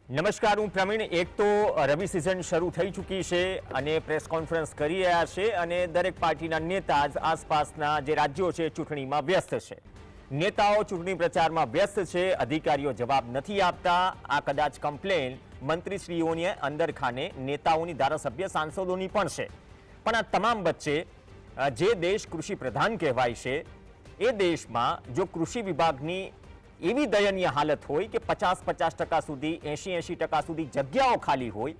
નમસ્કાર, હું પ્રવીણ. એક તો રવિ સિઝન શરૂ થઈ ચૂકી છે અને પ્રેસ કોન્ફરન્સ કરી રહ્યા છે અને દરેક પાર્ટીના નેતા આસપાસના જે રાજ્યો છે ચૂંટણીમાં વ્યસ્ત છે. નેતાઓ ચૂંટણી પ્રચારમાં વ્યસ્ત છે, અધિકારીઓ જવાબ નથી આપતા. આ કદાચ કમ્પ્લેન મંત્રીશ્રીઓની અંદરખાને નેતાઓની, ધારાસભ્ય, સાંસદોની પણ છે. પણ આ તમામ વચ્ચે જે દેશ કૃષિ પ્રધાન કહેવાય છે એ દેશમાં જો કૃષિ વિભાગની એવી દયનીય હાલત હોય કે 50% સુધી, 80% સુધી જગ્યાઓ ખાલી હોય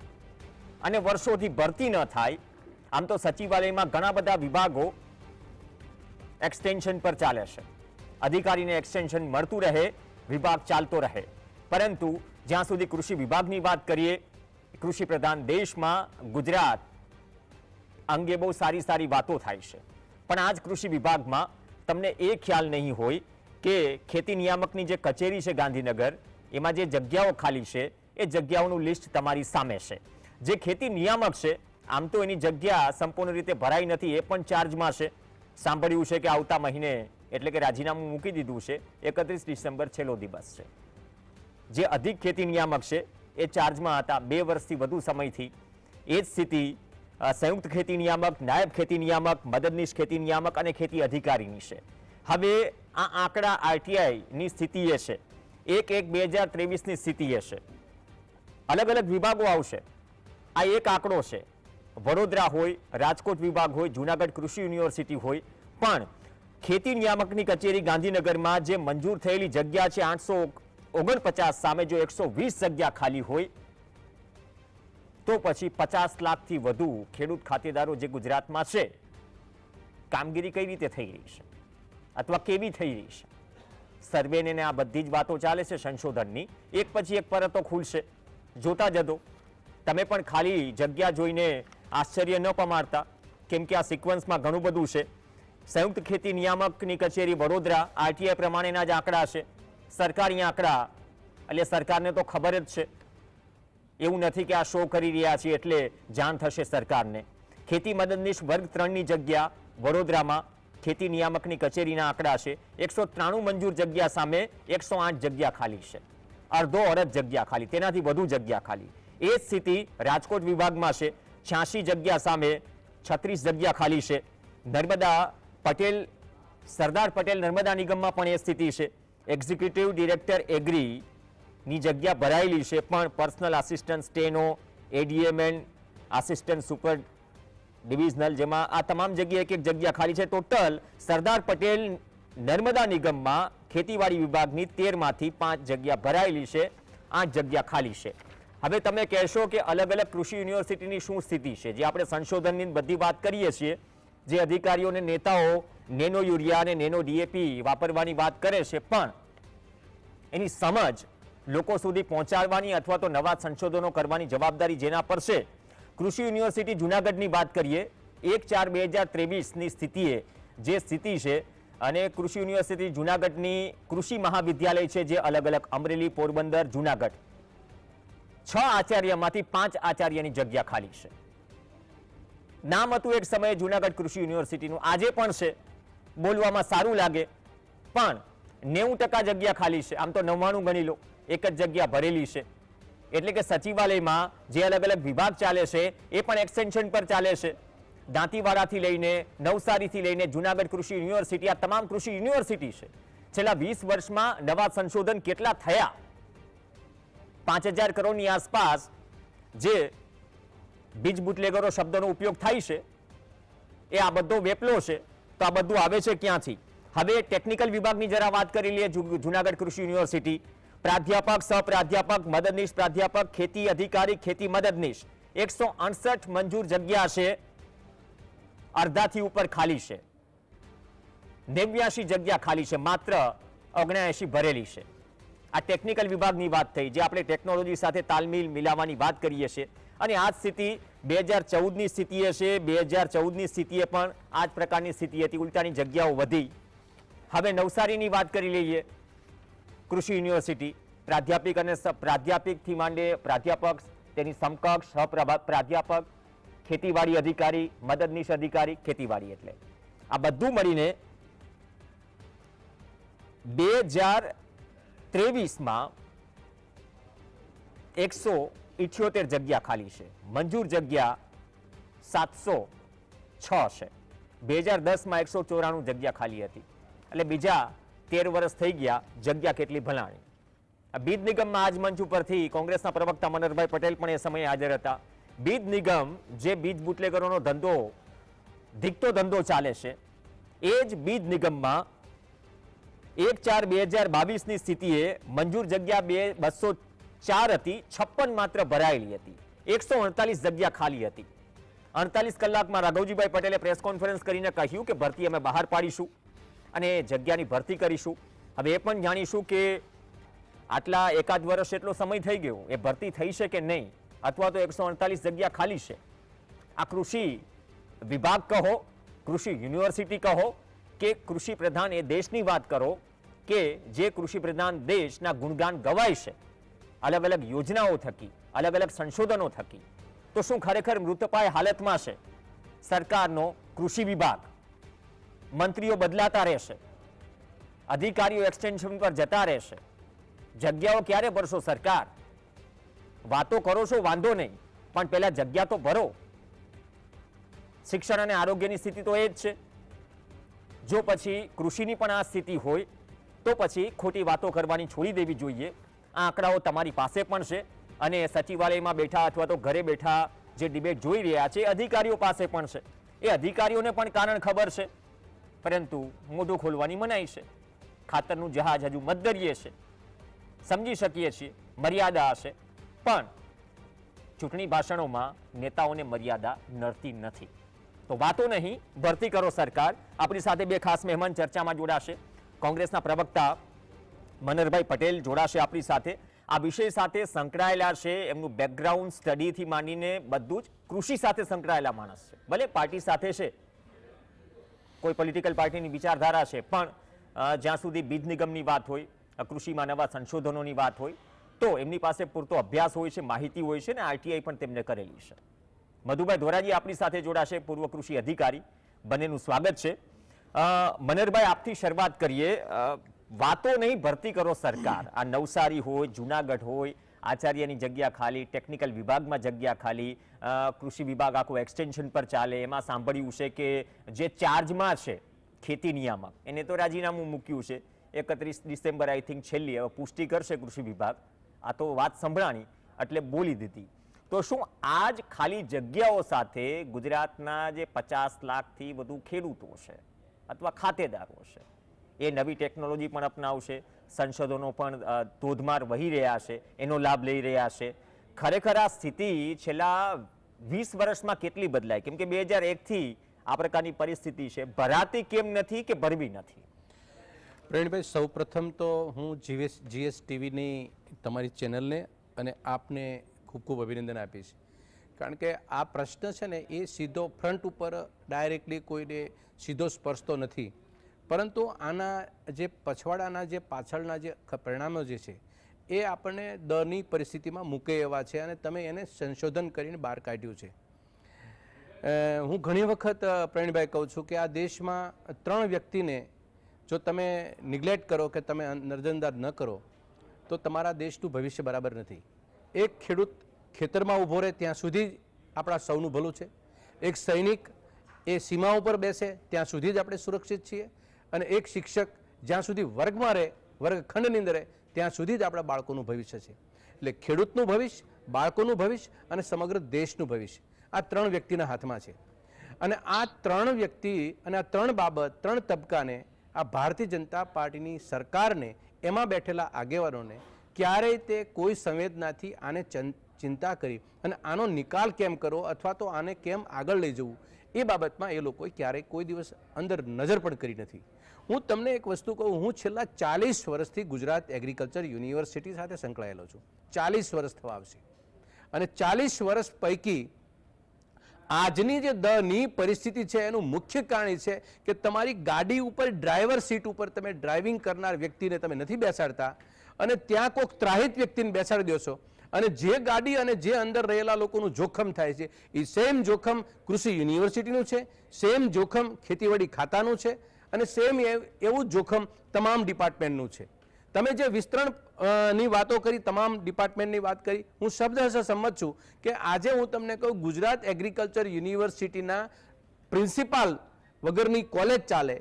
અને વર્ષોથી ભરતી ન થાય. આમ તો સચિવાલયમાં ઘણા બધા વિભાગો એક્સટેન્શન પર ચાલે છે, અધિકારીને એક્સટેન્શન મળતું રહે, વિભાગ ચાલતો રહે. પરંતુ જ્યાં સુધી કૃષિ વિભાગની વાત કરીએ, કૃષિ પ્રધાન દેશમાં ગુજરાત અંગે બહુ સારી સારી વાતો થાય છે, પણ આ જ કૃષિ વિભાગમાં તમને એ ખ્યાલ નહીં હોય કે ખેતી નિયામકની જે કચેરી છે ગાંધીનગર, એમાં જે જગ્યાઓ ખાલી છે એ જગ્યાઓનું લિસ્ટ તમારી સામે છે. જે ખેતી નિયામક છે આમ તો એની જગ્યા સંપૂર્ણ રીતે ભરાઈ નથી, એ પણ ચાર્જમાં છે. સાંભળ્યું છે કે આવતા મહિને એટલે કે રાજીનામું મૂકી દીધું છે, 31 ડિસેમ્બર છેલ્લો દિવસ છે. જે અધિક ખેતી નિયામક છે એ ચાર્જમાં હતા 2 વર્ષથી વધુ સમયથી. એ જ સ્થિતિ સંયુક્ત ખેતી નિયામક, નાયબ ખેતી નિયામક, મદદનીશ ખેતી નિયામક અને ખેતી અધિકારીની છે. હવે આ આંકડા આરટીઆઈની સ્થિતિ એ છે, 1/1/2023ની સ્થિતિ એ છે. અલગ અલગ વિભાગો આવશે, આ એક આંકડો છે. વડોદરા હોય, રાજકોટ વિભાગ હોય, જૂનાગઢ કૃષિ યુનિવર્સિટી હોય, પણ ખેતી નિયામકની કચેરી ગાંધીનગરમાં જે મંજૂર થયેલી જગ્યા છે 849 સામે જો 120 જગ્યા ખાલી હોય તો પછી 50 લાખથી વધુ ખેડૂત ખાતેદારો જે ગુજરાતમાં છે, કામગીરી કઈ રીતે થઈ રહી છે અથવા કેવી થઈ રહી છે? સર્વેને આ બધી જ વાતો ચાલે છે સંશોધનની, એક પછી એક પરતો ખુલશે, જોતા જજો. તમે પણ ખાલી જગ્યા જોઈને આશ્ચર્ય ન પમાડતા, કેમ કે આ સિક્વન્સમાં ઘણું બધું છે. સંયુક્ત ખેતી નિયામકની કચેરી વડોદરા, આરટીઆઈ પ્રમાણેના જ આંકડા છે, સરકારી આંકડા, એટલે સરકારને તો ખબર જ છે. એવું નથી કે આ શો કરી રહ્યા છીએ એટલે જાણ થશે સરકારને. ખેતી મદદનીશ વર્ગ 3ની જગ્યા વડોદરામાં ખેતી નિયામકની કચેરીના આંકડા છે, 193 મંજૂર જગ્યા સામે 108 જગ્યા ખાલી છે, અડધો અડધ જગ્યા ખાલી, તેનાથી વધુ જગ્યા ખાલી. એ જ સ્થિતિ રાજકોટ વિભાગમાં છે, 86 જગ્યા સામે 36 જગ્યા ખાલી છે. નર્મદા પટેલ, સરદાર પટેલ નર્મદા નિગમમાં પણ એ સ્થિતિ છે. એક્ઝિક્યુટિવ ડિરેક્ટર એગ્રી ની જગ્યા ભરાયેલી છે, પણ personal assistant, steno, ADMN, assistant super divisional, જેમાં આ તમામ જગ્યાએ એક જગ્યા ખાલી છે. ટોટલ સરદાર પટેલ નર્મદા નિગમમાં ખેતીવાડી વિભાગની 13માંથી 5 જગ્યા ભરાયેલી છે, 8 જગ્યા ખાલી છે. હવે તમે કહેશો કે અલગ અલગ કૃષિ યુનિવર્સિટીની શું સ્થિતિ છે? જે આપણે સંશોધનની બધી વાત કરીએ છીએ, જે અધિકારીઓને, નેતાઓ નેનો યુરિયા અને નેનો ડીએપી વાપરવાની વાત કરે છે, પણ એની સમજ લોકો સુધી પહોંચાડવાની અથવા તો નવા સંશોધનો કરવાની જવાબદારી જેના પર છે. કૃષિ યુનિવર્સિટી જૂનાગઢની વાત કરીએ, 1/4/2023ની સ્થિતિએ જે સ્થિતિ છે, અને કૃષિ યુનિવર્સિટી જૂનાગઢની કૃષિ મહાવિદ્યાલય છે જે અલગ અલગ અમરેલી, પોરબંદર, જૂનાગઢ, 6 આચાર્યમાંથી 5 આચાર્યની જગ્યા ખાલી છે. નામ હતું એક સમયે જૂનાગઢ કૃષિ યુનિવર્સિટીનું, આજે પણ છે. બોલવામાં સારું લાગે, પણ 90% જગ્યા ખાલી છે. આમ તો 99 ગણી લો, એક જ જગ્યા ભરેલી છે. એટલે કે સચિવાલયમાં જે અલગ અલગ વિભાગ ચાલે છે એ પણ એક્સટેન્શન પર ચાલે છે. દાંતીવાડાથી લઈને નવસારીથી લઈને જૂનાગઢ કૃષિ યુનિવર્સિટી, આ તમામ કૃષિ યુનિવર્સિટી છે. છેલ્લા 20 વર્ષમાં નવા સંશોધન કેટલા થયા? 5000 કરોડની આસપાસ જે બીજ બુટલેગરો શબ્દનો ઉપયોગ થાય છે, એ આ બધો વેપલો છે. તો આ બધું આવે છે ક્યાંથી? હવે ટેકનિકલ વિભાગની જરા વાત કરી લઈએ. જૂનાગઢ કૃષિ યુનિવર્સિટી, પ્રાધ્યાપક, સહપ્રાધ્યાપક, મદદનીશ પ્રાધ્યાપક, ખેતી અધિકારી, ખેતી મદદનીશ, 168 મંજૂર જગ્યા છે, અડધાથી ઉપર ખાલી છે. 89 જગ્યા ખાલી છે, માત્ર 79 ભરેલી છે. આ ટેકનિકલ વિભાગની વાત થઈ, જે આપણે ટેકનોલોજી સાથે તાલમેલ મિલાવવાની વાત કરીએ છીએ. અને આ જ સ્થિતિ 2014ની સ્થિતિએ છે. 2014ની સ્થિતિએ પણ આ જ પ્રકારની સ્થિતિ હતી, ઉલટાની જગ્યાઓ વધી. હવે નવસારીની વાત કરી લઈએ. કૃષિ યુનિવર્સિટી, પ્રાધ્યાપક અને પ્રાધ્યાપકથી માંડે પ્રાધ્યાપક, તેની સમકક્ષ પ્રાધ્યાપક, ખેતીવાડી અધિકારી, મદદનીશ અધિકારી, ખેતીવાડી, એટલે આ બધું મળીને 2023માં 178 જગ્યા ખાલી છે, મંજૂર જગ્યા 706 છે. 2010માં 194 જગ્યા ખાલી હતી, એટલે બીજા 13 વર્ષ થઈ ગયા, જગ્યા કેટલી ભલાણી. બીજ નિગમમાં આજ મંચ ઉપરથી કોંગ્રેસના પ્રવક્તા મનહરભાઈ પટેલ પણ એ સમયે હાજર હતા. બીજ નિગમ જે બીજ બુટલેગરોનો ધંધો, ધીકતો ધંધો ચાલે છે, એ જ બીજ નિગમમાં 1/4/2022ની સ્થિતિએ મંજૂર જગ્યા 204 હતી, 56 માત્ર ભરાયેલી હતી, 148 જગ્યા ખાલી હતી. 48 કલાકમાં રાઘવજીભાઈ પટેલે પ્રેસ કોન્ફરન્સ કરીને કહ્યું કે ભરતી અમે બહાર પાડીશું અને જગ્યાની ભરતી કરીશું. હવે એ પણ જાણીશું કે આટલા એકાદ વર્ષ એટલો સમય થઈ ગયો, એ ભરતી થઈ છે કે નહીં, અથવા તો 148 જગ્યા ખાલી છે. આ કૃષિ વિભાગ કહો, કૃષિ યુનિવર્સિટી કહો કે કૃષિ પ્રધાન એ દેશની વાત કરો કે જે કૃષિ પ્રધાન દેશના ગુણગાન ગવાય છે અલગ અલગ યોજનાઓ થકી, અલગ અલગ સંશોધનો થકી, તો શું ખરેખર મૃતપાય હાલતમાં છે સરકારનો કૃષિ વિભાગ? મંત્રીઓ બદલાતા રહેશે, અધિકારીઓ એક્સટેન્શન પર જતા રહેશે, જગ્યાઓ ક્યારે ભરશો સરકાર? વાતો કરો છો વાંધો નહીં, પણ પહેલા જગ્યા તો ભરો. શિક્ષણ અને આરોગ્યની સ્થિતિ તો એ જ છે. જો પછી કૃષિની પણ આ સ્થિતિ હોય તો પછી ખોટી વાતો કરવાની છોડી દેવી જોઈએ. આ આંકડાઓ તમારી પાસે પણ છે અને સચિવાલયમાં બેઠા અથવા તો ઘરે બેઠા જે ડિબેટ જોઈ રહ્યા છે અધિકારીઓ પાસે પણ છે. એ અધિકારીઓને પણ કારણ ખબર છે, પરંતુ મોઢું ખોલવાની મનાઈ છે. ખાતરનું જહાજ હજુ મધદરિયે છે, સમજી શકીએ છીએ મર્યાદા હશે, પણ ચૂંટણી ભાષણોમાં નેતાઓને મર્યાદા નડતી નથી. તો વાતો નહીં, ભરતી કરો સરકાર. આપણી સાથે બે ખાસ મહેમાન ચર્ચામાં જોડાશે. કોંગ્રેસના પ્રવક્તા મનહરભાઈ પટેલ જોડાશે આપણી સાથે. આ વિષય સાથે સંકળાયેલા છે, એમનું બેકગ્રાઉન્ડ સ્ટડીથી માંડીને બધું જ કૃષિ સાથે સંકળાયેલા માણસ છે. ભલે પાર્ટી સાથે છે, કોઈ પોલિટિકલ પાર્ટીની વિચારધારા છે, પણ જ્યાં સુધી બીજ નિગમની વાત હોય, કૃષિમાં નવા સંશોધનોની વાત હોય, તો એમની પાસે પૂરતો અભ્યાસ હોય છે, માહિતી હોય છે, ને આરટીઆઈ પણ તેમને કરેલી છે. મધુભાઈ ધોરાજી આપણી સાથે જોડાશે, પૂર્વ કૃષિ અધિકારી. બંનેનું સ્વાગત છે. મનહરભાઈ, આપથી શરૂઆત કરીએ. વાતો નહીં, ભરતી કરો સરકાર. આ નવસારી હોય, જુનાગઢ હોય, આચાર્યની જગ્યા ખાલી, ટેકનિકલ વિભાગમાં જગ્યા ખાલી, કૃષિ વિભાગ આખું એક્સટેન્શન પર ચાલે. એમાં સાંભળ્યું છે કે જે ચાર્જમાં છે ખેતી નિયામક, એને તો રાજીનામું મૂક્યું છે. 31 ડિસેમ્બર આઈ થિંક છેલ્લી, હવે પુષ્ટિ કરશે કૃષિ વિભાગ. આ તો વાત સંભળાણી એટલે બોલી દીધી. તો શું આ જ ખાલી જગ્યાઓ સાથે ગુજરાતના જે 50 લાખથી વધુ ખેડૂતો છે અથવા ખાતેદારો છે, એ નવી ટેકનોલોજી પણ અપનાવશે, સંશોધનો પણ ધોધમાર વહી રહ્યા છે, એનો લાભ લઈ રહ્યા છે? ખરેખર આ સ્થિતિ છેલ્લા 20 વર્ષમાં કેટલી બદલાય? કેમ કે 2001થી આ પ્રકારની પરિસ્થિતિ છે. ભરાતી કેમ નથી કે ભરવી નથી? પ્રવીણભાઈ, સૌ પ્રથમ તો હું જીએસ ટીવીની તમારી ચેનલને અને આપને ખૂબ ખૂબ અભિનંદન આપીશ. કારણ કે આ પ્રશ્ન છે ને એ સીધો ફ્રન્ટ ઉપર ડાયરેક્ટલી કોઈને સીધો સ્પર્શતો નથી, પરંતુ આના જે પછવાડાના જે પાછળના જે પરિણામો જે છે એ આપણને દરની પરિસ્થિતિમાં મૂકે એવા છે, અને તમે એને સંશોધન કરીને બહાર કાઢ્યું છે. હું ઘણી વખત પ્રવીણભાઈ કહું છું કે આ દેશમાં 3 વ્યક્તિને જો તમે નિગ્લેક્ટ કરો કે તમે નજરઅંદાજ ન કરો તો તમારા દેશનું ભવિષ્ય બરાબર નથી. એક ખેડૂત ખેતરમાં ઊભો રહે ત્યાં સુધી જ આપણા સૌનું ભલું છે. એક સૈનિક એ સીમા ઉપર બેસે ત્યાં સુધી જ આપણે સુરક્ષિત છીએ, અને એક શિક્ષક જ્યાં સુધી વર્ગમાં રહે, વર્ગખંડની અંદર રહે, ત્યાં સુધી જ આપણા બાળકોનું ભવિષ્ય છે. એટલે ખેડૂતનું ભવિષ્ય, બાળકોનું ભવિષ્ય અને સમગ્ર દેશનું ભવિષ્ય આ 3 વ્યક્તિના હાથમાં છે. અને આ 3 વ્યક્તિ અને આ 3 બાબત, 3 તબક્કાને આ ભારતીય જનતા પાર્ટીની સરકારને, એમાં બેઠેલા આગેવાનોને ક્યારેય તે કોઈ સંવેદનાથી આને ચિંતા કરી અને આનો નિકાલ કેમ કરવો અથવા તો આને કેમ આગળ લઈ જવું એ બાબતમાં એ લોકોએ ક્યારેય કોઈ દિવસ અંદર નજર પણ કરી નથી. હું તમને એક વસ્તુ કહું, હું છેલ્લા 40 વર્ષથી ગુજરાત એગ્રીકલ્ચર યુનિવર્સિટી સાથે સંકળાયેલો છું. 40 વર્ષ થવા આવશે, અને 40 વર્ષ પૈકી આજની જે દરની પરિસ્થિતિ છે એનું મુખ્ય કારણ છે કે તમારી ગાડી ઉપર ડ્રાઈવર સીટ ઉપર તમે ડ્રાઇવિંગ કરનાર વ્યક્તિને તમે નથી બેસાડતા, અને ત્યાં કોઈક ત્રાહિત વ્યક્તિને બેસાડી દો છો, અને જે ગાડી અને જે અંદર રહેલા લોકોનું જોખમ થાય છે એ સેમ જોખમ કૃષિ યુનિવર્સિટીનું છે, સેમ જોખમ ખેતીવાડી ખાતાનું છે, અને સેમ એવું જોખમ તમામ ડિપાર્ટમેન્ટનું છે. તમે જે વિસ્તરણ ની વાતો કરી, તમામ ડિપાર્ટમેન્ટની વાત કરી, હું શબ્દશઃ સંમત છું કે આજે હું તમને કહું, ગુજરાત એગ્રીકલ્ચર યુનિવર્સિટીના પ્રિન્સિપાલ વગરની કોલેજ ચાલે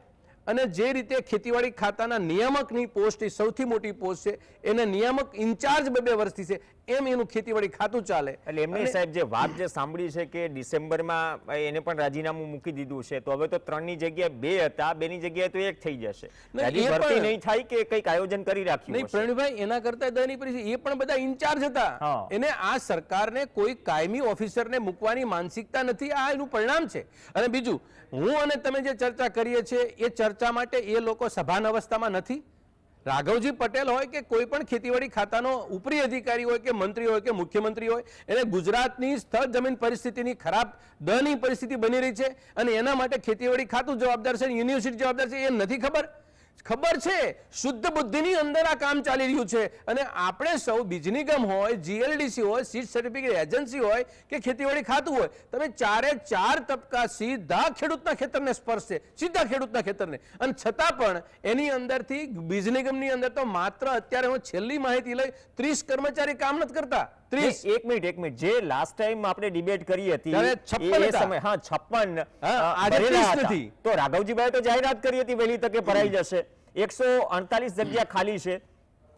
અને જે રીતે ખેતીવાડી ખાતાના નિયામકની પોસ્ટ એ સૌથી મોટી પોસ્ટ છે, એને નિયામક ઇન્ચાર્જ 2 વર્ષથી છે, એમ એનું ખેતીવાડી ખાતું ચાલે. એટલે એમને સાહેબ જે વાત જે સાંભળી છે કે ડિસેમ્બરમાં એને પણ રાજીનામું મૂકી દીધું છે, તો હવે તો 3ની જગ્યાએ 2 હતા, 2ની જગ્યાએ તો 1 થઈ જશે. હજી ભરતી નહીં થાય કે કંઈક આયોજન કરી રાખ્યું નહીં પ્રવીણભાઈ, એના કરતા દયનીય પરિસ્થિતિ, એ પણ બધા ઇન્ચાર્જ હતા. એને આ સરકારને કોઈ કાયમી ઓફિસરને મૂકવાની માનસિકતા નથી, આ એનું પરિણામ છે. અને બીજું, હું અને તમે જે ચર્ચા કરીએ છીએ એ ચર્ચા માટે એ લોકો સભાન અવસ્થામાં નથી. રાઘવજી પટેલ હોય કે કોઈ પણ ખેતીવાડી ખાતાનો ઉપરી અધિકારી હોય કે મંત્રી હોય કે મુખ્યમંત્રી હોય, એને ગુજરાતની સ્થળ જમીન પરિસ્થિતિની ખરાબ દયનીય પરિસ્થિતિ બની રહી છે અને એના માટે ખેતીવાડી ખાતું જવાબદાર છે, યુનિવર્સિટી જવાબદાર છે, એ નથી ખબર? ખબર છે. શુદ્ધ બુદ્ધિની અંદર આ કામ ચાલી રહ્યું છે. અને આપણે સૌ બીજ નિગમ હોય, જીએલડીસી હોય, સીડ સર્ટિફિકેટ એજન્સી હોય કે ખેતીવાડી ખાતું હોય, તમે 4 તબક્કા સીધા ખેડૂતના ખેતરને સ્પર્શે, સીધા ખેડૂતના ખેતરને. અને છતાં પણ એની અંદરથી બીજ નિગમની અંદર તો માત્ર અત્યારે હું છેલ્લી માહિતી લઈ 30 કર્મચારી કામ નથી કરતા. 30. એક મિનિટ, જે લાસ્ટ ટાઈમ આપણે ડિબેટ કરી હતી ત્યારે 56 એ સમય, હા 56 આજે ભરેલા 30 હતા. નથી. તો રાઘવજીભાઈ તો જાહેરાત કરી હતી વહેલી તકે ભરાઈ જશે. 148 જગ્યા ખાલી છે,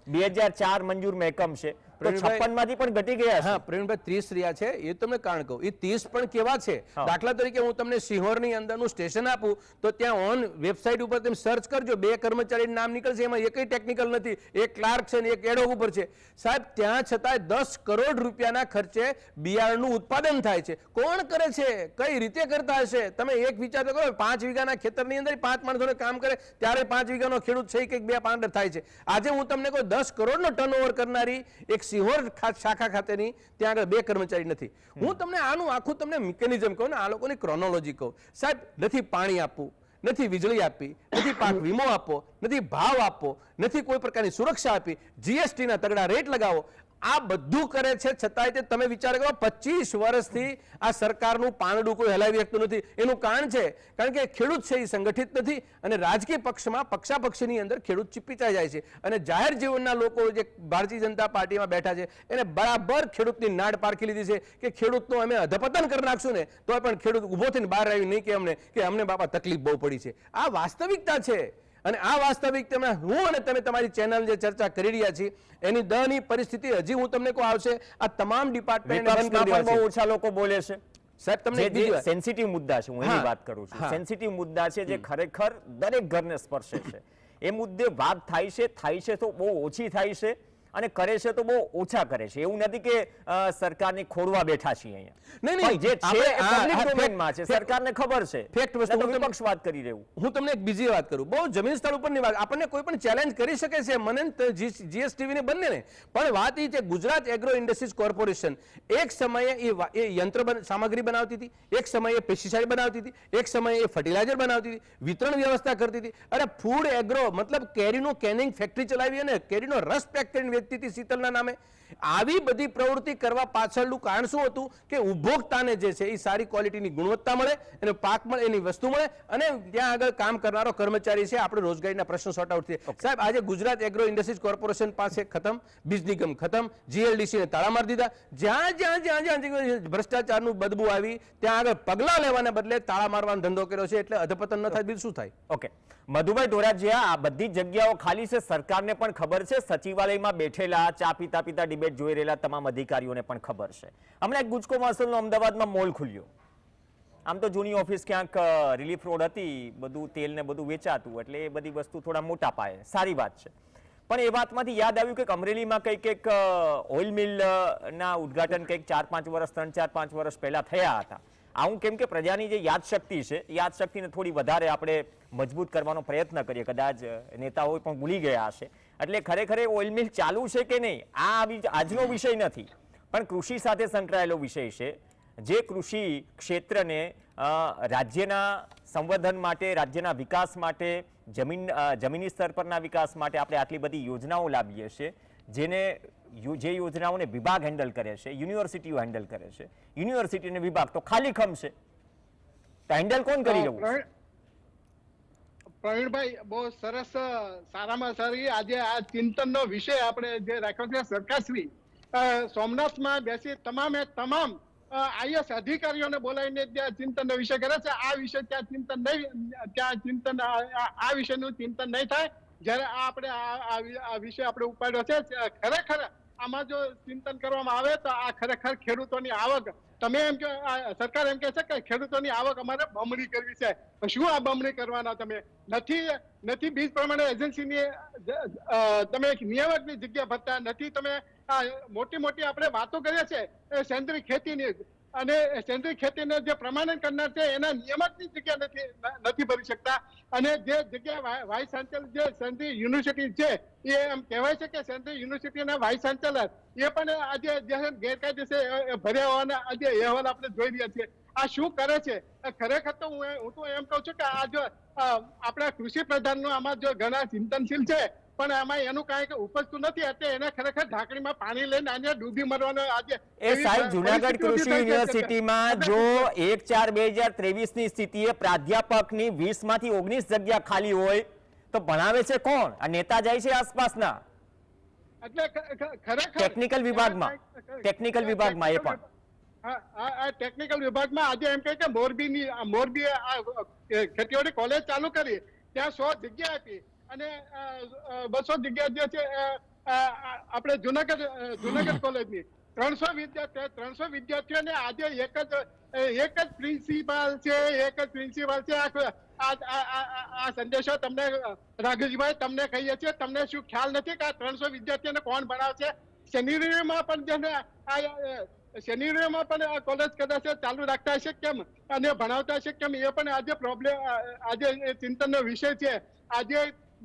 2004 મંજૂર મહેકમ છે, તો 56 માંથી પણ ઘટી ગયા છે. હા પ્રવીણભાઈ, 30 રહ્યા છે, એ તમને કારણ કહું, એ 30 પણ કેવા છે. દાખલા તરીકે હું તમને સિહોરની અંદરનું સ્ટેશન આપું તો ત્યાં ઓન વેબસાઇટ ઉપર તમે સર્ચ કરજો, 2 કર્મચારીનું નામ નીકળશે, એમાં એકય ટેકનિકલ નથી, એક ક્લાર્ક છે ને એક એડોગ ઉપર છે. સાહેબ, ત્યાં છતાંય 10 કરોડ રૂપિયાના ખર્ચે બિયારણનું ઉત્પાદન થાય છે. કોણ કરે છે? કઈ રીતે કરતા હશે? તમે એક વિચાર તો કરો, 5 વીઘાના ખેતરની અંદર 5 માણસોને કામ કરે ત્યારે 5 વીઘાનો ખેડૂત છે કે 2 પાંડર થાય છે. આજે હું તમને કહું, 10 કરોડનો ટર્નઓવર કરનારી એક સિહોર શાખા ખાતેની ત્યાં આગળ 2 કર્મચારી નથી. હું તમને આનું આખું તમને મિકેનિઝમ કહું ને, આ લોકોની ક્રોનોલોજી કહું. સાહેબ, નથી પાણી આપવું, નથી વીજળી આપવી, નથી પાક વીમો આપવો, નથી ભાવ આપવો, નથી કોઈ પ્રકારની સુરક્ષા આપી, જીએસટીના તગડા રેટ લગાવો, આ બધું કરે છે. છતાંય તે તમે વિચાર કરો, 25 વર્ષથી આ સરકારનું પાંદડું કોઈ હલાવી શકતું નથી. એનું કારણ છે કારણ કે ખેડૂત છે એ સંગઠિત નથી અને રાજકીય પક્ષમાં પક્ષાપક્ષીની અંદર ખેડૂત ચીપીચાઈ જાય છે. અને જાહેર જીવનના લોકો જે ભારતીય જનતા પાર્ટીમાં બેઠા છે એને બરાબર ખેડૂતની નાડ પારખી લીધી છે કે ખેડૂતનું અમે અધપતન કરી નાખશું ને તો પણ ખેડૂત ઊભો થઈને બહાર આવ્યું નહીં કે અમને બાપા તકલીફ બહુ પડી છે. આ વાસ્તવિકતા છે. અને આ વાસ્તવિકતામાં હું અને તમે તમારી ચેનલ જે ચર્ચા કરી રહ્યા છીએ એની દની પરિસ્થિતિ હજી હું તમને કહું આવશે. આ તમામ ડિપાર્ટમેન્ટ બહુ ઓછા લોકો બોલે છે. સાહેબ, તમને સેન્સિટિવ મુદ્દા છે, હું એની વાત કરું છું. સેન્સિટિવ મુદ્દા છે જે ખરેખર દરેક ઘરને સ્પર્શે છે. એ મુદ્દે વાત થાય છે તો બહુ ઓછી થાય છે અને કરે છે તો બહુ ઓછા કરે છે. એવું નથી કે સરકારને ખોરવા બેઠા છીએ અહીંયા. નહીં, જે છે પબ્લિક ડોમેનમાં છે, સરકારને ખબર છે. ફેક્ટ વસ્તુ વિપક્ષ વાત કરી રહ્યું. હું તમને એક બીજી વાત કરું, બહુ જમીન સ્થળ ઉપરની વાત. આપણને કોઈ પણ ચેલેન્જ કરી શકે છે, મને જીએસટીવી ને બંનેને. પણ વાત એ છે, ગુજરાત એગ્રો ઇન્ડસ્ટ્રીઝ કોર્પોરેશન એક સમયે એ યંત્ર સામગ્રી બનાવતી હતી, એક સમયે પેસ્ટિસાઇડ બનાવતી હતી, એક સમયે એ ફર્ટિલાઇઝર બનાવતી હતી, વિતરણ વ્યવસ્થા કરતી હતી. અરે ફૂડ એગ્રો મતલબ કેરીનું કેનિંગ ફેક્ટરી ચલાવી અને કેરીનો રસ પેક કરીને શીતલના નામે. આવી બધી પ્રવૃત્તિ કરવા પાછળનું કારણ શું હતું કે ઉપભોક્તાને જે છે એ સારી ક્વોલિટીની ગુણવત્તા મળે, એને પાક મળે, એની વસ્તુ મળે અને ત્યાં આગળ કામ કરનારો કર્મચારી છે આપણે રોજગારીના પ્રશ્નો સોર્ટ આઉટ થાય. સાહેબ, આજે ગુજરાત એગ્રો ઇન્ડસ્ટ્રીઝ કોર્પોરેશન પાસે ખતમ, બીજ નિગમ ખતમ, જીએલડીસી ને તાળા મારી દીધા. જ્યાં ભ્રષ્ટાચારનું બદબુ આવી ત્યાં આગળ પગલા લેવાને બદલે તાળા મારવાનો ધંધો કર્યો છે. એટલે અધપતન ન થાય બીજું શું થાય? ઓકે, મધુભાઈ ધોરાજીયા, આ બધી જગ્યાઓ ખાલી છે, સરકારને પણ ખબર છે, સચિવાલયમાં બેઠેલા ચા પીતા ડિબેટ જોઈ રહેલા તમામ અધિકારીઓને પણ ખબર છે. હમણાં એક ગુજકો મહસૂલનો અમદાવાદમાં મોલ ખુલ્યો. આમ તો જૂની ઓફિસ ક્યાંક રિલીફ રોડ હતી, બધું તેલ ને બધું વેચાતું, એટલે એ બધી વસ્તુ થોડા મોટા પાયે સારી વાત છે. પણ એ વાતમાંથી યાદ આવ્યું કે અમરેલીમાં કંઈક ઓઇલ મિલના ઉદ્ઘાટન કંઈક 4-5 વર્ષ 3-4-5 વર્ષ પહેલા થયા હતા. આવું કેમ કે પ્રજાની જે યાદશક્તિ છે, યાદશક્તિને થોડી વધારે આપણે મજબૂત કરવાનો પ્રયત્ન કરીએ. કદાચ નેતાઓ પણ ભૂલી ગયા હશે. એટલે ખરેખર ઓઇલ મિલ ચાલુ છે કે નહીં, આ આજનો વિષય નથી, પણ કૃષિ સાથે સંકળાયેલો વિષય છે. જે કૃષિ ક્ષેત્રને રાજ્યના સંવર્ધન માટે, રાજ્યના વિકાસ માટે, જમીની સ્તર પરના વિકાસ માટે આપણે આટલી બધી યોજનાઓ લાવીએ છીએ, જે યોજનાઓને વિભાગ હેન્ડલ કરે છે, યુનિવર્સિટીઓ હેન્ડલ કરે છે. યુનિવર્સિટીને વિભાગ તો ખાલી ખમ છે, તો હેન્ડલ કોણ કરી રહ્યું છે? પ્રવીણભાઈ, બહુ સરસ, સારામાં સારી આજે આ ચિંતનનો વિષય આપણે જે રાખ્યો છે. સરકારશ્રી સોમનાથમાં બેસી તમામે તમામ આઈએસ અધિકારીઓને બોલાવીને ત્યાં ચિંતનનો વિષય કરે છે. આ વિષય ત્યાં ચિંતન નહીં, ત્યાં ચિંતન આ વિષયનું ચિંતન નહીં થાય જ્યારે આપણે આ વિષય આપણે ઉપાડ્યો છે. ખરેખર આમાં જો ચિંતન કરવામાં આવે તો આ ખરેખર ખેડૂતોની આવક, તમે એમ કે સરકાર એમ કે છે કે ખેડૂતોની આવક અમારે બમણી કરવી છે. શું આ બમણી કરવાના? તમે નથી બીજ પ્રમાણે એજન્સીની તમે નિયામકની જગ્યા ભરતા નથી. તમે મોટી મોટી આપણે વાતો કરીએ છીએ સેન્દ્રીય ખેતીની, અને સેન્દ્રીય ખેતીને જે પ્રમાણન કરનાર છે એના નિયામકની જગ્યા નથી ભરી શકતા. અને જે જગ્યા વાઇસ ચાન્સેલર જે સેન્દ્રીય યુનિવર્સિટી છે એ એમ કહેવાય છે કે સેન્ટ્રલ યુનિવર્સિટીના વાઇસ ચાન્સેલર એ પણ આજે ગેરકાયદેસર ભર્યા હોવાના આજે અહેવાલ આપણે જોઈ રહ્યા છીએ. આ શું કરે છે? ખરેખર તો હું તો એમ કહું છું કે આ જો આપણા કૃષિ પ્રધાનનું આમાં જો ઘણા ચિંતનશીલ છે, પણ આમાં એનું કાંઈ ઉપજતું નથી, એટલે એને ખરેખર ઢાંકણીમાં પાણી લઈને આને ડૂબી મરવાનો આજે એ સાહેબ જુનાગઢ કૃષિ યુનિવર્સિટીમાં જો 1/4/2023 ની સ્થિતિએ પ્રાધ્યાપકની 20 માંથી 19 જગ્યા ખાલી હોય તો ભણાવે છે કોણ? આ નેતા જાય છે આસપાસના, એટલે ખરેખર ટેકનિકલ વિભાગમાં એ પણ ટેકનિકલ વિભાગમાં આજે એમ કહે કે મોરબી ખેતીવાડી કોલેજ ચાલુ કરી, ત્યાં 100 જગ્યા આપી અને 200 જગ્યા જે છે આપણે જુનાગઢ કોલેજની 300 વિદ્યાર્થીઓને આજે એક જ પ્રિન્સિપાલ છે. આ સંદેશો તમને રાઘવજીભાઈ તમને કહીએ છીએ, તમને શું ખ્યાલ નથી કે આ 300 વિદ્યાર્થીઓને કોણ ભણાવશે? શનિ રવિમાં પણ આ કોલેજ કદાચ ચાલુ રાખતા હશે કેમ અને ભણાવતા હશે કેમ, એ પણ આજે પ્રોબ્લેમ, આજે ચિંતનનો વિષય છે. આજે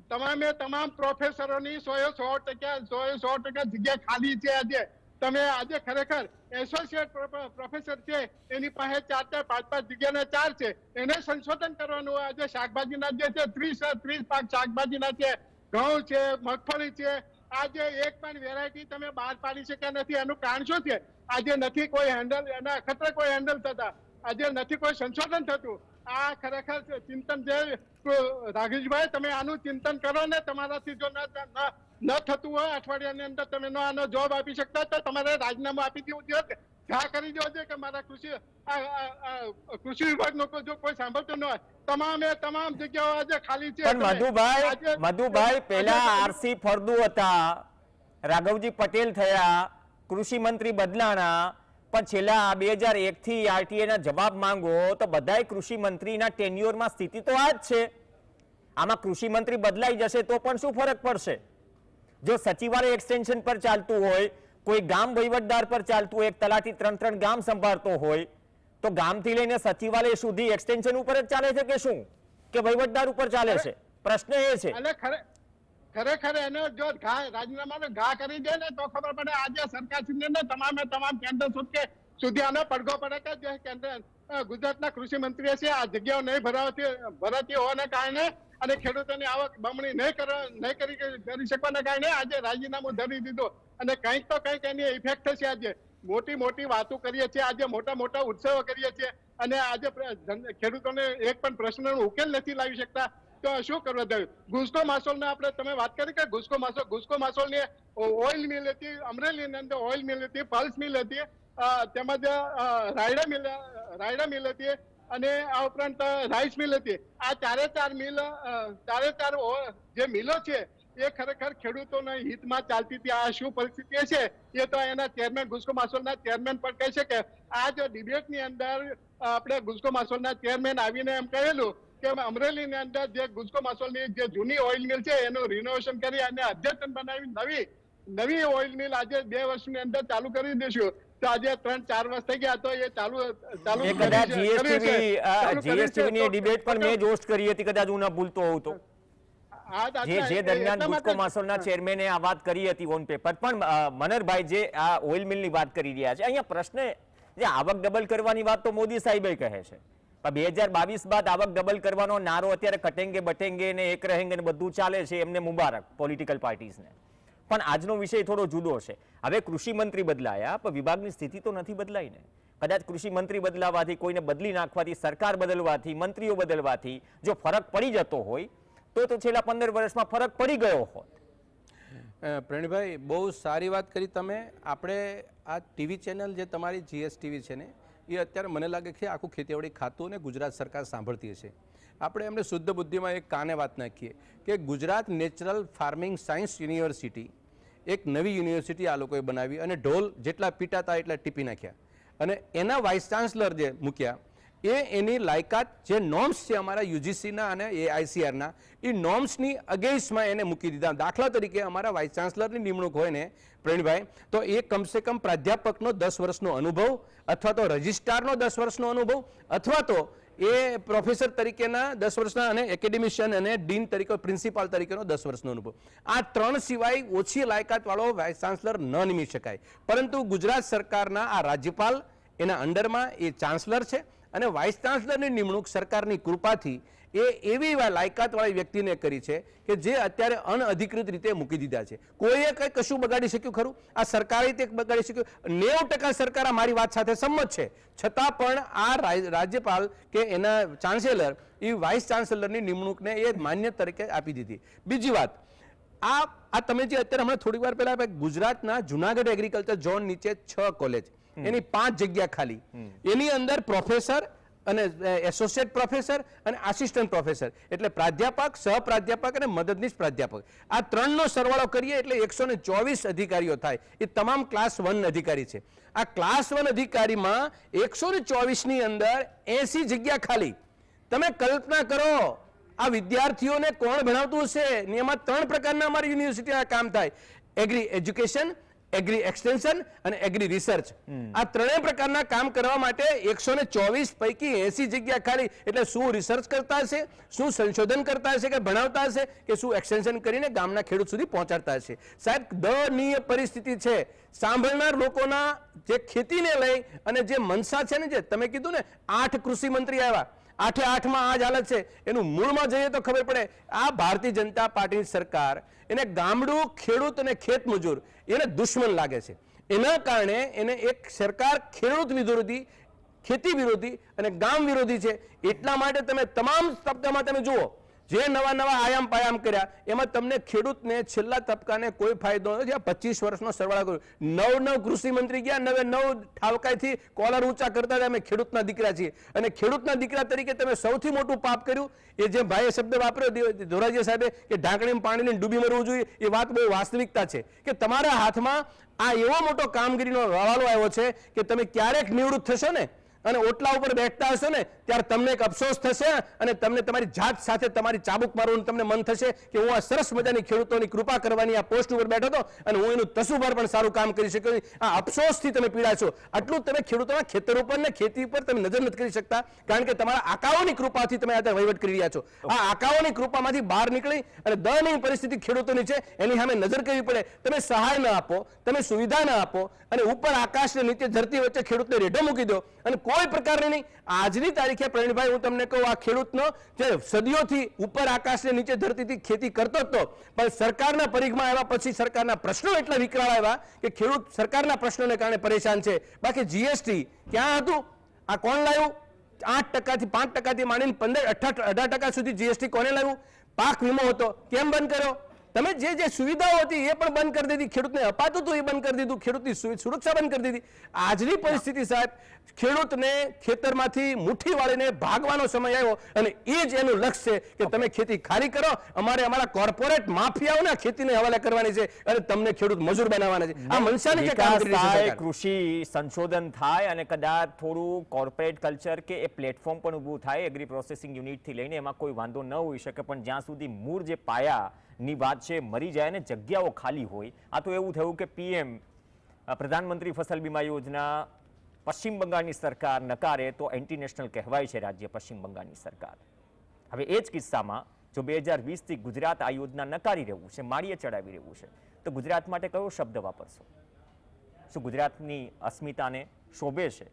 તમામ પ્રોફેસરોની 100% જગ્યા ખાલી છે. આજે તમે આજે ખરેખર એસોસિએટ પ્રોફેસર છે એની પાસે 4-5 જગ્યાના 4 છે, એને સંશોધન કરવાનું. આજે શાકભાજીના જે છે 30 પાક શાકભાજીના છે, ઘઉં છે, મગફળી છે. આજે એક પણ વેરાયટી તમે બહાર પાડી શક્યા નથી. એનું કારણ શું છે? આજે નથી કોઈ હેન્ડલ, એના અખતરે કોઈ હેન્ડલ થતા, આજે નથી કોઈ સંશોધન થતું. આ ખરેખર ચિંતન છે. રાઘેશભાઈ, તમે આનું ચિંતન કરો ને, તમારાથી જો ન થતું હોય અઠવાડિયાની અંદર તમે આનો જવાબ આપી શકતા તો તમારે રાજીનામું આપી દેવું જોઈએ, ઘા કરી દેવો જોઈએ કે મારા કૃષિ વિભાગનો જો કોઈ સાંભળતું ન હોય, તમામ જગ્યાઓ આજે ખાલી છે. પણ મધુભાઈ પહેલા આરસી ફળદુ હતા, રાઘવજી પટેલ થયા, કૃષિ મંત્રી બદલાણા, પણ છેલ્લા 2001 થી આરટીએ ના જવાબ માંગો તો બધાય કૃષિ મંત્રીના ટેન્યુઅરમાં સ્થિતિ તો આ જ છે. આમાં કૃષિ મંત્રી બદલાઈ જશે તો પણ શું ફરક પડશે? જો સચિવાલય એક્સટેન્શન પર ચાલતું હોય, કોઈ ગામ વહીવટદાર પર ચાલતું હોય, એક તલાટી 3 ગામ સંભાળતો હોય, તો ગામથી લઈને સચિવાલય સુધી એક્સટેન્શન ઉપર જ ચાલે છે કે શું, કે વહીવટદાર ઉપર ચાલે છે? પ્રશ્ન એ છે. ખરેખર એનો જો રાજીનામાનો ઘા કરી દે ને તો ખબર પડે. આજે સરકારશ્રીને તમામ કેન્દ્ર સુધી આનો પડઘો પડે કે જે કેન્દ્ર ગુજરાતના કૃષિ મંત્રી છે આ જગ્યાઓ નહીં ભરાતી હોવાને કારણે અને ખેડૂતોની આવક બમણી નહીં કરી શકવાના કારણે આજે રાજીનામું ધરી દીધું. અને કંઈક તો કંઈક એની ઇફેક્ટ થશે. આજે મોટી વાતો કરીએ છીએ, આજે મોટા ઉત્સવો કરીએ છીએ અને આજે ખેડૂતોને એક પણ પ્રશ્નનો ઉકેલ નથી લાવી શકતા. તો શું કરવા દઉં? ગુસ્કો માસોલને આપણે તમે વાત કરી કે ગુસ્કો માસોલની ઓઇલ મિલ હતી, અમરેલીની અંદર ઓઇલ મિલ હતી, પલ્સ મિલ હતી, તેમજ રાયડા મિલ હતી અને આ ઉપરાંત રાઈસ મિલ હતી. આ ચારે જે મિલો છે એ ખરેખર ખેડૂતોના હિતમાં ચાલતી હતી. આ શું પરિસ્થિતિ છે એ તો એના ચેરમેન, ગુસ્કો માસોલના ચેરમેન પણ કહી શકે. આ જો ડિબેટની અંદર આપણે ગુસ્કો માસોલના ચેરમેન આવીને એમ કહેલું કે અમરેલીની અંદર જે ગુસ્કો માસોલની જે જૂની ઓઇલ મિલ છે એનું રિનોવેશન કરી અને અદ્યતન બનાવી નવી ઓઇલ મિલ આજે 2 વર્ષની અંદર ચાલુ કરી દઈશું. તો આજે 3-4 વર્ષ થઈ ગયા તો એ ચાલુ કદાચ જીએસટીવી ની ડિબેટ પણ મેં જ હોસ્ટ કરી હતી, કદાચ હું ન ભૂલતો હોઉં તો. જે દરમિયાન ગુસ્કો માસોલના ચેરમેને આ વાત કરી હતી ઓન પેપર. પણ મનરભાઈ જે આ ઓઇલ મિલની વાત કરી રહ્યા છે, અહીંયા પ્રશ્ન જે આવક ડબલ કરવાની વાત તો મોદી સાહેબે કહે છે, 2022 બાદ આવક ડબલ કરવાનો નારો અત્યારે કટેંગે બટેંગે ને એક રહેંગે ને બધું ચાલે છે, એમને મુબારક પોલિટિકલ પાર્ટીઝને. પણ આજનો વિષય થોડો જુદો છે. હવે કૃષિ મંત્રી બદલાયા પણ વિભાગની સ્થિતિ તો નથી બદલાઈ ને. કદાચ કૃષિ મંત્રી બદલાવાથી, કોઈને બદલી નાખવાથી, સરકાર બદલવાથી, મંત્રીઓ બદલવાથી જો ફરક પડી જતો હોય તો છેલ્લા 15 વર્ષમાં ફરક પડી ગયો હોત. પ્રવીણભાઈ, બહુ સારી વાત કરી તમે. આપણે આ ટીવી ચેનલ જે તમારી GSTV છે ને, એ અત્યારે મને લાગે છે આખું ખેતીવાડી ખાતું અને ગુજરાત સરકાર સાંભળતી હશે. આપણે એમને શુદ્ધ બુદ્ધિમાં એક કાને વાત નાખીએ કે Gujarat natural farming science university એક નવી યુનિવર્સિટી આ લોકોએ બનાવી અને ઢોલ જેટલા પીટાતા એટલા ટીપી નાખ્યા અને એના વાઇસ ચાન્સલર જે મૂક્યા એની લાયકાત જે નોર્મ્સ છે અમારા UGCના અને AICRના એ નોર્મ્સની અગેન્સ્ટમાં એને મૂકી દીધા. દાખલા તરીકે અમારા વાઇસ ચાન્સલરની નિમણૂક હોય ને પ્રવીણભાઈ, તો એ કમસે કમ પ્રાધ્યાપકનો 10 વર્ષનો અનુભવ અથવા તો રજિસ્ટ્રારનો 10 વર્ષનો અનુભવ અથવા તો એ પ્રોફેસર તરીકેના 10 વર્ષના અને એકેડેમિશિયન અને ડીન તરીકે પ્રિન્સિપાલ તરીકેનો 10 વર્ષનો અનુભવ. આ 3 સિવાય ઓછી લાયકાતવાળો વાઇસ ચાન્સલર ન નિમી શકાય. પરંતુ ગુજરાત સરકારના આ રાજ્યપાલ એના અંડરમાં એ ચાન્સલર છે અને વાઇસ ચાન્સલરની નિમણૂક સરકારની કૃપાથી એ એવી લાયકાતવાળી વ્યક્તિને કરી છે કે જે અત્યારે અનઅધિકૃત રીતે મૂકી દીધા છે. કોઈએ કંઈ કશું બગાડી શક્યું ખરું? આ સરકારે તે બગાડી શક્યું? 90% સરકાર આ મારી વાત સાથે સંમત છે. છતાં પણ આ રાજ્યપાલ કે એના ચાન્સેલર એ વાઇસ ચાન્સેલરની નિમણૂકને એ માન્ય તરીકે આપી દીધી. બીજી વાત, આ તમે જે અત્યારે હમણાં થોડી વાર પહેલા ગુજરાતના જુનાગઢ એગ્રીકલ્ચર ઝોન નીચે 6 કોલેજ, એની 5 જગ્યા ખાલી, એની અંદર પ્રોફેસર અને એસોસિએટ પ્રોફેસર અને આસિસ્ટન્ટ પ્રોફેસર એટલે પ્રાધ્યાપક, સહપ્રાધ્યાપક અને મદદનીશ પ્રાધ્યાપક, આ 3નો સરવાળો કરીએ એટલે 124 અધિકારીઓ થાય. એ તમામ ક્લાસ 1 અધિકારી છે. આ ક્લાસ 1 અધિકારીમાં 124ની અંદર 80 જગ્યા ખાલી. તમે કલ્પના કરો આ વિદ્યાર્થીઓને કોણ ભણાવતું હશે? એમાં 3 પ્રકારના અમારી યુનિવર્સિટીના કામ થાય: એગ્રી એજ્યુકેશન, એગ્રી એક્સટેન્શન અને એગ્રી રિસર્ચ. આ 3 પ્રકારના કામ કરવા માટે 124 પૈકી 80 જગ્યા ખાલી. એટલે શું રિસર્ચ કરતા હશે, શું સંશોધન કરતા હશે કે ભણાવતા હશે, કે શું એક્સટેન્શન કરીને ગામના ખેડૂત સુધી પહોંચાડતા હશે? સાહેબ, દયનીય પરિસ્થિતિ છે. સાંભળનાર લોકોના જે ખેતીને લઈ અને જે મનસા છે ને, જે તમે કીધું ને 8 કૃષિ મંત્રી આવ્યા, 8માં આ જ હાલત છે. એનું મૂળમાં જઈએ તો ખબર પડે આ ભારતીય જનતા પાર્ટીની સરકાર એને ગામડું, ખેડૂત અને ખેત મજૂર એને દુશ્મન લાગે છે. એના કારણે એને એક સરકાર ખેડૂત વિરોધી, ખેતી વિરોધી અને ગામ વિરોધી છે. એટલા માટે તમે તમામ તબક્કામાં તમે જુઓ જે નવા આયામ પાયામ કર્યા એમાં તમને ખેડૂતને છેલ્લા તબક્કાને કોઈ ફાયદો નથી. 25 વર્ષનો સરવાળો કર્યો, 9 કૃષિ મંત્રી ગયા, 9 ઠાવકાઈથી કોલર ઊંચા કરતા હતા. અમે ખેડૂતના દીકરા છીએ અને ખેડૂતના દીકરા તરીકે તમે સૌથી મોટું પાપ કર્યું. એ જે ભાઈએ શબ્દ વાપર્યો ધોરાજીયા સાહેબે કે ઢાંકણીમાં પાણીને ડૂબી મરવું જોઈએ, એ વાત બહુ વાસ્તવિકતા છે કે તમારા હાથમાં આ એવો મોટો કામગીરીનો હવાલો આવ્યો છે કે તમે ક્યારેક નિવૃત્ત થશો ને અને ઓટલા ઉપર બેઠતા હશો ને ત્યારે તમને એક અફસોસ થશે અને તમને તમારી જાત સાથે તમારી ચાબુક મારવાનું તમને મન થશે કે હું આ સરસ મજાની ખેડૂતોની કૃપા કરવાની આ પોસ્ટ ઉપર બેઠો હતો અને હું એનું તસુભર પણ સારું કામ કરી શક્યો. આ અફસોસથી તમે પીડાશો. આટલું તમે ખેડૂતોના ખેતર ઉપર ને ખેતી ઉપર તમે નજર નથી કરી શકતા કારણ કે તમારા આકાઓની કૃપાથી તમે આ વહીવટ કરી રહ્યા છો. આ આકાઓની કૃપામાંથી બહાર નીકળી અને દયનીય પરિસ્થિતિ ખેડૂતોની છે એની સામે નજર કરવી પડે. તમે સહાય ન આપો, તમે સુવિધા ન આપો અને ઉપર આકાશ ને નીચે ધરતી વચ્ચે ખેડૂતને રેઢો મૂકી દો અને કોઈ પ્રકારની નહીં. આજની તારીખે પ્રવીણભાઈ હું તમને કહું, આ ખેડૂતનો જે સદીઓથી ઉપર આકાશ ને નીચે ધરતીથી ખેતી કરતો હતો પણ સરકારના પરિઘમાં આવ્યા પછી સરકારના પ્રશ્નો એટલા વિકરાળ આવ્યા કે ખેડૂત સરકારના પ્રશ્નોને કારણે પરેશાન છે. બાકી GST ક્યાં હતું? આ કોણ લાવ્યું? 8%થી 5%થી માંડીને 18% સુધી GST કોને લાવ્યું? પાક વીમો હતો, કેમ બંધ કર્યો? તમે જે સુવિધાઓ હતી એ પણ બંધ કરી દીધી. ખેડૂતને અપાતું હતું એ બંધ કરી દીધું. ખેડૂતની સુરક્ષા બંધ કરી દીધી. આજની પરિસ્થિતિ સાહેબ, ખેડૂતને ખેતરમાંથી મુઠ્ઠી વાળીને ભાગવાનો સમય આવ્યો અને એ જ એનું લક્ષ્ય છે કે તમે ખેતી ખાલી કરો, અમારા કોર્પોરેટ માફિયાઓને ખેતીને હવાલે કરવાની છે અને તમને ખેડૂત મજૂર બનાવવાના છે. આ મનસાની જે કામ કરી રહી છે સરકાર. કૃષિ સંશોધન થાય અને કદાચ થોડું કોર્પોરેટ કલ્ચર કે એ પ્લેટફોર્મ પણ ઊભું થાય એગ્રી પ્રોસેસિંગ યુનિટથી લઈને, એમાં કોઈ વાંધો ન હોઈ શકે. પણ જ્યાં સુધી મૂળ જે પાયા ની વાત છે મરી જાય ને જગ્યાઓ ખાલી હોય. આ તો એવું થયું કે PM પ્રધાનમંત્રી ફસલ બીમા યોજના પશ્ચિમ બંગાળની સરકાર નકારે તો એન્ટી નેશનલ કહેવાય છે રાજ્ય પશ્ચિમ બંગાળની સરકાર. હવે એ જ કિસ્સામાં જો 2020થી ગુજરાત આ યોજના નકારી રહ્યું છે, માળીએ ચડાવી રહ્યું છે, તો ગુજરાત માટે કયો શબ્દ વાપરશો? શું ગુજરાતની અસ્મિતાને શોભે છે?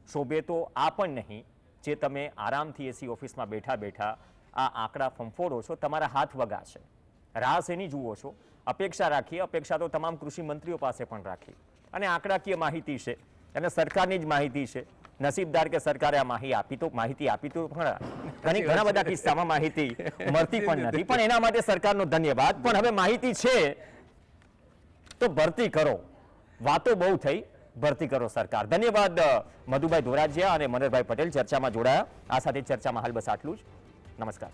શોભે તો આ પણ નહીં જે તમે આરામથી એસી ઓફિસમાં બેઠા બેઠા આ આંકડા ફંફોડો છો. તમારા હાથ વગા છે, રાહ એની જુઓ છો. અપેક્ષા રાખીએ, અપેક્ષા તો તમામ કૃષિ મંત્રીઓ પાસે પણ રાખી અને આંકડાકીય માહિતી છે અને સરકારની જ માહિતી છે નસીબદાર કે સરકારે આ માહિતી આપી તો પણ ઘણા બધા કિસ્સામાં માહિતી મળતી પણ નથી, પણ એના માટે સરકારનો ધન્યવાદ. પણ હવે માહિતી છે તો ભરતી કરો. વાતો બહુ થઈ, ભરતી કરો સરકાર. ધન્યવાદ મધુભાઈ ધોરાજીયા અને મનોહરભાઈ પટેલ ચર્ચામાં જોડાયા. આ સાથે ચર્ચામાં હાલ બસ આટલું જ. નમસ્કાર.